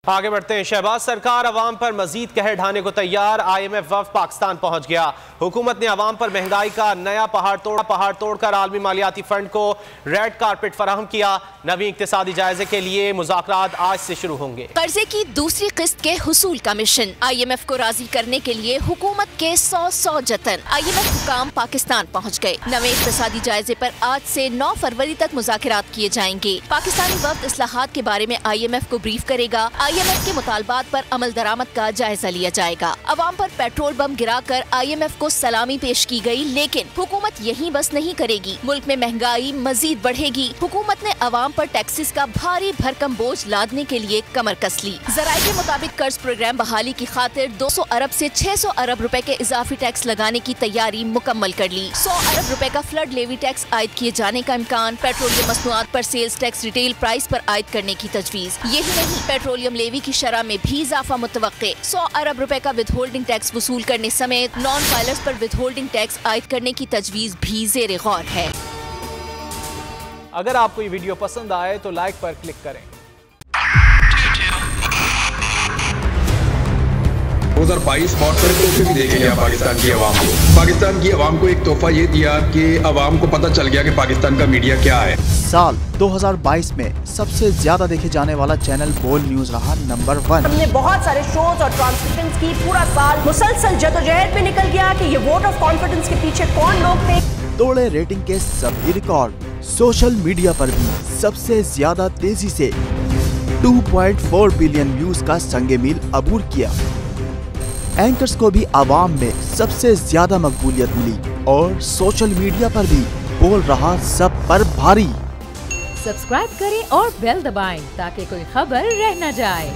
आगे बढ़ते हैं। शहबाज सरकार अवाम पर मजीद कहर ढाने को तैयार। IMF वफ़द पाकिस्तान पहुंच गया। हुकूमत ने अवाम पर महंगाई का नया पहाड़ तोड़कर आलमी मालियाती फंड को रेड कारपेट फराहम किया। नवी इक्तिसादी जायजे के लिए मुज़ाकरात आज से शुरू होंगे। कर्जे की दूसरी किस्त के हुसूल का मिशन। IMF को राजी करने के लिए हुकूमत के 100 जतन। IMF हुकाम पाकिस्तान पहुँच गए। नवे इक्तिसादी जायजे पर आज से 9 फरवरी तक मुज़ाकरात किए जाएंगे। पाकिस्तानी वफ़द इस्लाहात के बारे में IMF को ब्रीफ करेगा। IMF के मुतालबात पर अमल दरामद का जायजा लिया जाएगा। अवाम पर पेट्रोल बम गिराकर IMF को सलामी पेश की गई, लेकिन हुकूमत यहीं बस नहीं करेगी। मुल्क में महंगाई मजीद बढ़ेगी। हुकूमत ने अवाम पर टैक्सेस का भारी भरकम बोझ लादने के लिए कमर कस ली। ज़राए के मुताबिक कर्ज प्रोग्राम बहाली की खातिर 200 अरब से 600 अरब रुपए के इजाफी टैक्स लगाने की तैयारी मुकम्मल कर ली। 100 अरब रुपए का फ्लड लेवी टैक्स आयद किए जाने का इम्कान। पेट्रोलियम मसनूआत पर सेल्स टैक्स रिटेल प्राइस पर आयद करने की तजवीज। यही नहीं, पेट्रोलियम लेवी की शरह में भी इजाफा मुतवक्के। 100 अरब रुपए का विद होल्डिंग टैक्स वसूल करने समेत नॉन फाइलर्स पर विद होल्डिंग टैक्स आयद करने की तजवीज भी ज़ेर गौर है। अगर आपको ये वीडियो पसंद आए तो लाइक पर क्लिक करें। 2022 बहुत सारे तोहफे भी देखे गया पाकिस्तान की आवाम को। पाकिस्तान की आवाम को एक तोहफा ये दिया कि आवाम को पता चल गया कि पाकिस्तान का मीडिया क्या है। साल 2022 में सबसे ज्यादा देखे जाने वाला चैनल बोल न्यूज रहा नंबर 1। हमने बहुत सारे शोज और ट्रांसमिशंस की। पूरा साल मुसलसल जदोजहद में निकल गया कि ये वोट ऑफ कॉन्फिडेंस के पीछे कौन लोग थे। तोड़े रेटिंग के सभी रिकॉर्ड। सोशल मीडिया पर भी सबसे ज्यादा तेजी से 2.4 बिलियन व्यूज का संगे मील अबूर किया। एंकर्स को भी आवाम में सबसे ज्यादा मकबूलियत मिली और सोशल मीडिया पर भी बोल रहा सब पर भारी। सब्सक्राइब करें और बेल दबाएं ताकि कोई खबर रह न जाए।